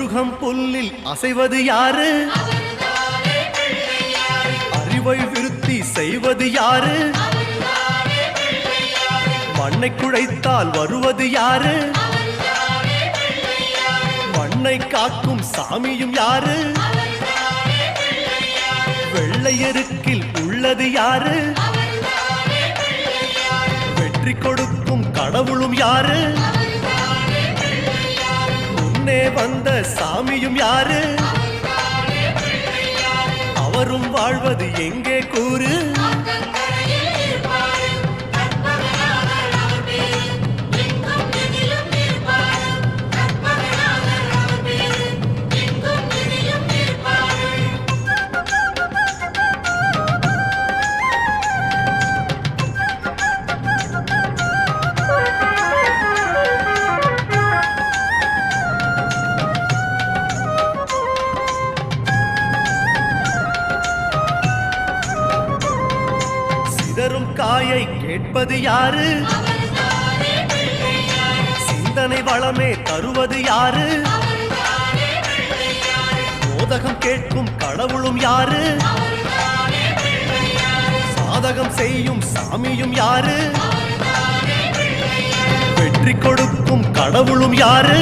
முருகம் புல்லில் அசைவது யாரு? அறிவை விருத்தி செய்வது யாரு? மண்ணை குழைத்தால் வருவது யாரு? மண்ணை காக்கும் சாமியும் யாரு? வெள்ளையருக்கில் உள்ளது யாரு? வெற்றி கொடுக்கும் கடவுளும் யாரு? முன்னே வந்த சாமியும் யாரு? அவரும் வாழ்வது எங்கே கூறு? சிதறும் காயை கேட்பது யாரு? சிந்தனை வளமே தருவது யாரு? மோதகம் கேட்கும் கடவுளும் யாரு? சாதகம் செய்யும் சாமியும் யாரு? வெற்றி கொடுக்கும் கடவுளும் யாரு?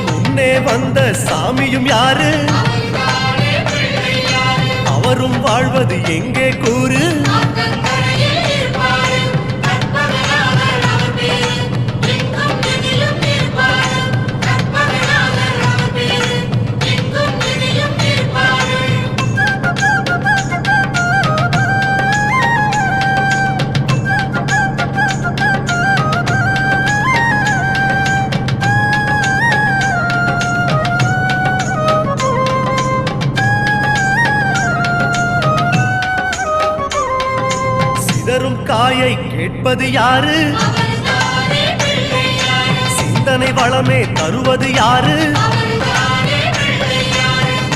முன்னே வந்த சாமியும் யாரு? அவரும் வாழ்வது எங்கே கூறு? சிதறும் காயை கேட்பது யாரு? சிந்தனை வளமே தருவது யாரு?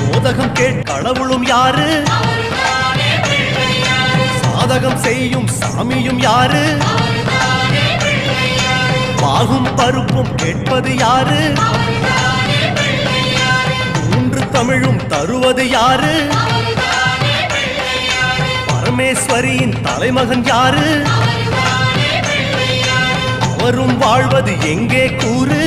மோதகம் கடவுளும் யாரு? சாதகம் செய்யும் சாமியும் யாரு? பாகும் பருப்பும் கேட்பது யாரு? மூன்று தமிழும் தருவது யாரு? பரமேஸ்வரியின் தலைமகன் யாரு? அவரும் வாழ்வது எங்கே கூறு?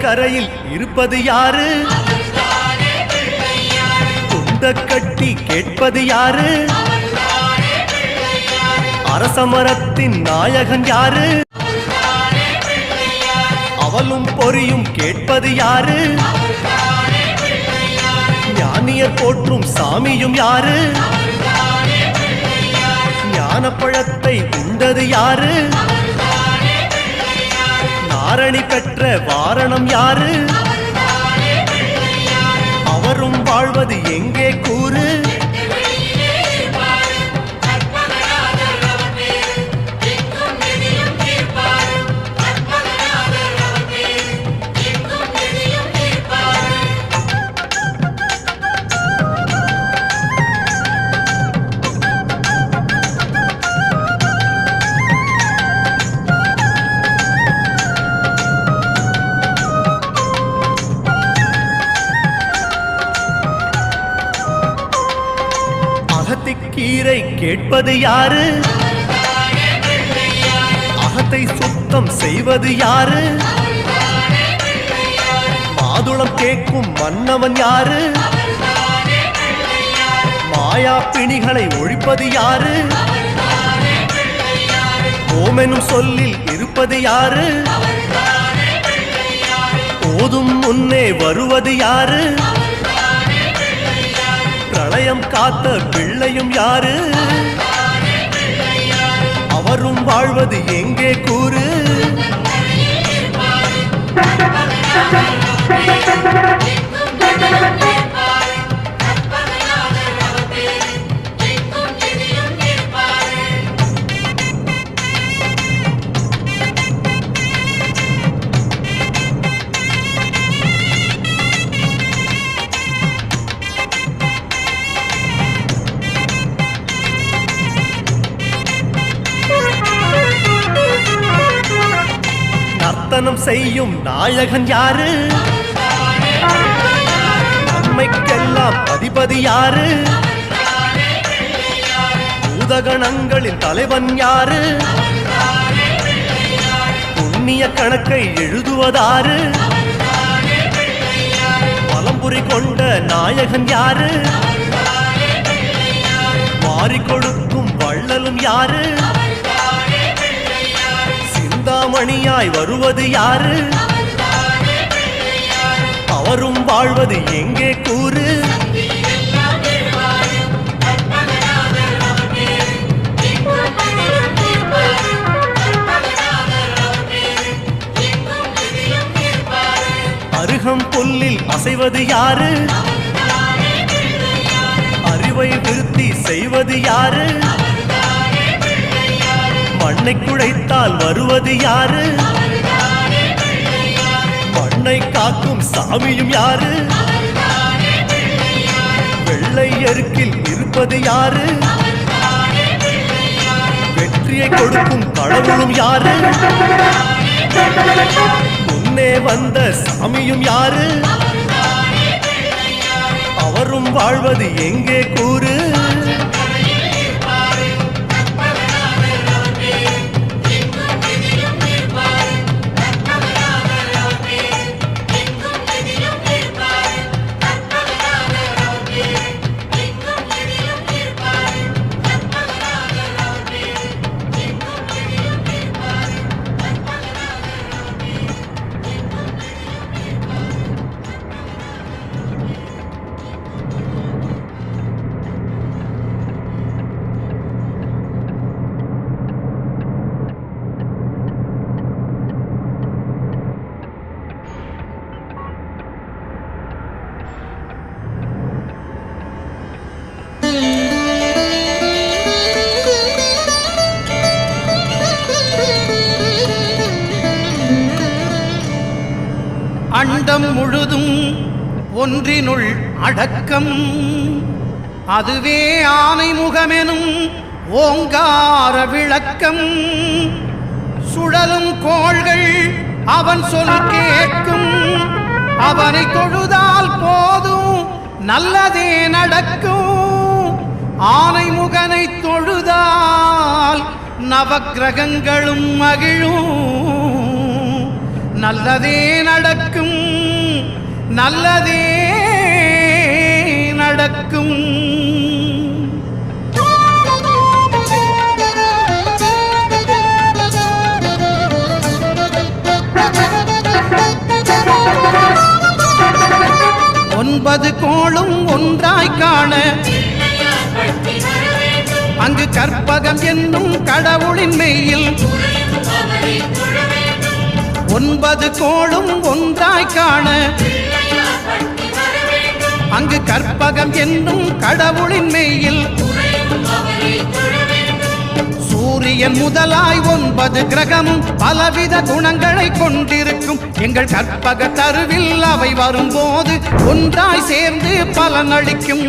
கரையில் இருப்பது யாரு? துண்ட கட்டி கேட்பது யாரு? அரசமரத்தின் நாயகன் யாரு? அவலும் பொறியும் கேட்பது யாரு? ஞானியர் போற்றும் சாமியும் யாரு? ஞானப்பழத்தை உண்டது யாரு? ஆரணி பெற்ற வாரணம் யாரு? அவரும் வாழ்வது எங்கே கூறு? கீரை கேட்பது யாரு? அகத்தை சுத்தம் செய்வது யாரு? மாதுளம் கேட்கும் மன்னவன் யாரு? மாயா பிணிகளை ஒழிப்பது யாரு? ஓமெனும் சொல்லில் இருப்பது யாரு? போதும் முன்னே வருவது யாரு? பிரளயம் காத்த பிள்ளையும் யாரு? அவரும் வாழ்வது எங்கே கூறு? நர்த்தனம் செய்யும் நாயகன் யாரு? நன்மைக்கெல்லாம் அதிபதி யாரு? பூதகணங்களின் தலைவன் யாரு? புண்ணிய கணக்கை எழுதுவதாரு? பலம்புரி கொண்ட நாயகன் யாரு? வாரி கொடுக்கும் வள்ளலும் யாரு? சிந்தாமணியாய் வருவது யாரு? அவரும் வாழ்வது எங்கே கூறு? அருகம் புல்லில் அசைவது யாரு? அறிவை விருத்தி செய்வது யாரு? மண்ணை குழைத்தால் வருவது யாரு? மண்ணை காக்கும் சாமியும் யாரு? வெள்ளை எருக்கில் இருப்பது யாரு? வெற்றியை கொடுக்கும் கடவுளும் யாரு? முன்னே வந்த சாமியும் யாரு? அவரும் வாழ்வது எங்கே கூறு? அண்டம் முழுதும் ஒன்றினுள் அடக்கம், அதுவே ஆனை முகமெனும் ஓங்கார விளக்கம். சுழலும் கோள்கள் அவன் சொல் கேட்கும், அவனை தொழுதால் போதும் நல்லதே நடக்கும். ஆனை முகனை தொழுதால் நவக்கிரகங்களும் மகிழும். நல்லதே நடக்கும், நல்லதே நடக்கும். ஒன்பது கோளும் ஒன்றாய் காண அங்கு கற்பகம் என்னும் கடவுளின் மெய்யில். ஒன்பது கோளும் ஒன்றாய் காண அங்கு கற்பகம் என்னும் கடவுளின் மெய்யில். சூரியன் முதலாய் 9 கிரகமும் பலவித குணங்களை கொண்டிருக்கும். எங்கள் கற்பக தருவில் அவை வரும்போது ஒன்றாய் சேர்ந்து பலனளிக்கும்.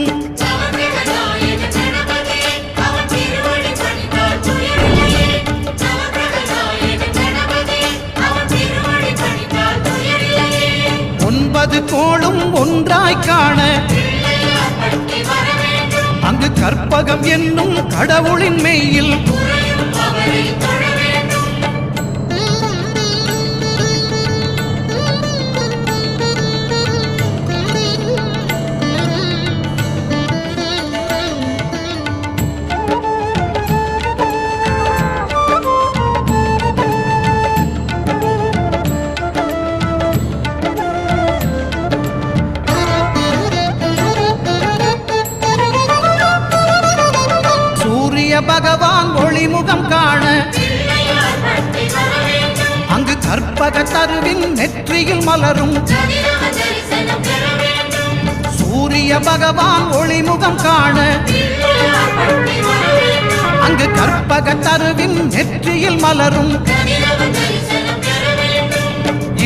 ஒன்பது கோளும் ஒன்றாய் காண அங்கு கற்பகம் என்னும் கடவுளின் மெய்யில். பகவான் ஒளிமுகம் காண அங்கு கற்ப கற்பக தருவின் நெற்றியில் மலரும் சூரிய பகவான் ஒளிமுகம் காண அங்கு கற்பக தருவின் நெற்றியில் மலரும்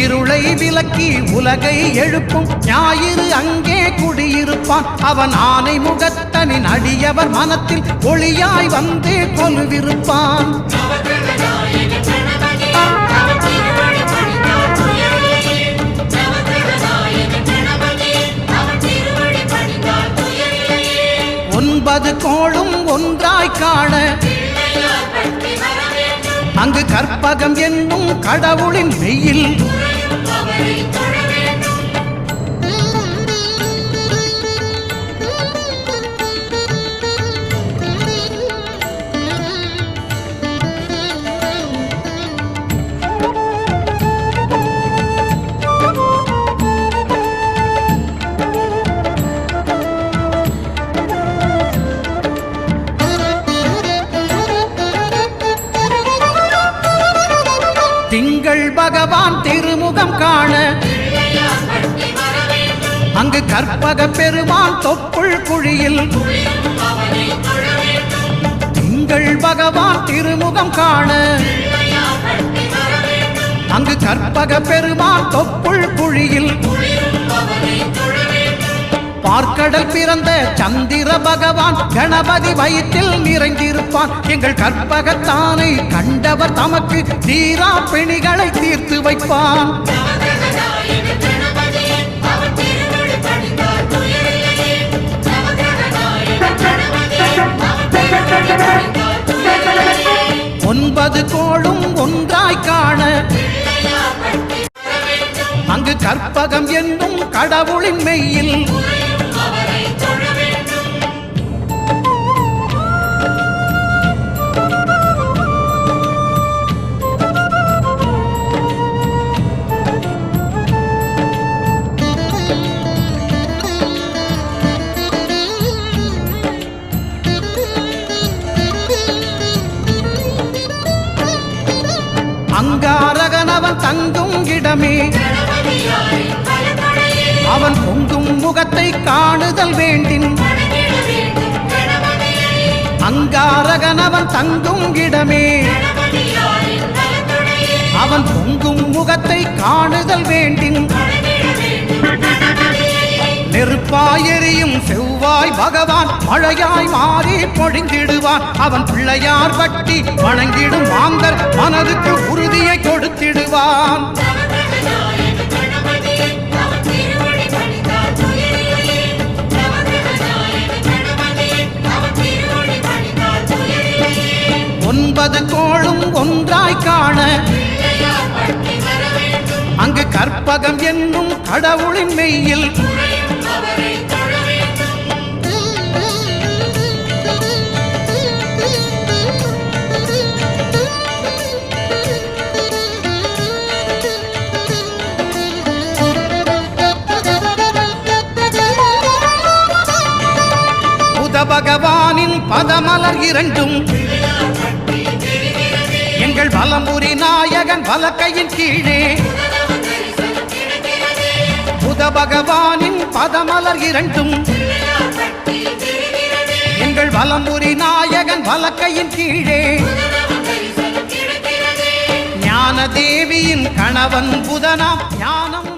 இருளை விலக்கி உலகை எழுப்பும் ஞாயிறு அங்கே குடியிருப்பான் அவன் ஆனை முகத்தனின் அடியவர் மனத்தில் ஒளியாய் வந்து கொலுவிருப்பான் ஒன்பது கோளும் ஒன்றாய் காண அங்கு கற்பகம் என்னும் கடவுளின் மெய்யில் திங்கள் பகவான் திருமுகம் காண அங்கு கற்பக பெருமான் தொப்புள் குழியில் திங்கள் பகவான் திருமுகம் காண அங்கு கற்பக பெருமான் தொப்புள் குழியில் பார்க்கடல் பிறந்த சந்திர பகவான் கணபதி வயிற்றில் நிறைந்திருப்பான் எங்கள் கற்பகத்தானை கண்டவர் தமக்கு தீரா பிணிகளை தீர்த்து வைப்பான் ஒன்பது கோளும் ஒன்றாய் காண அங்கு கற்பகம் என்னும் கடவுளின் மெய்யில் அங்காரகனவன் தங்கும் இடமே அவன் பொங்கும் முகத்தை காணுதல் வேண்டின் அங்காரகனவன் தங்கும் இடமே அவன் பொங்கும் முகத்தை காணுதல் வேண்டின் நெருப்பாய் எரியும் செவ்வாய் பகவான் மழையாய் மாறி பொழிந்திடுவான் அவன் பிள்ளையார் பட்டி வணங்கிடும் மாந்தர் மனதுக்கு உறுதியை கொடுத்திடுவான் ஒன்பது கோளும் ஒன்றாய் காண அங்கு கற்பகம் என்னும் கடவுளின் மெய்யில் பகவானின் பதமலர் இரண்டும் எங்கள் வலம்புரி நாயகன் வலக்கையின் கீழே புத பகவானின் பதமலர் இரண்டும் எங்கள் வலம்புரி நாயகன் வலக்கையின் கீழே ஞான தேவியின் கணவன் புதனாம் ஞானம்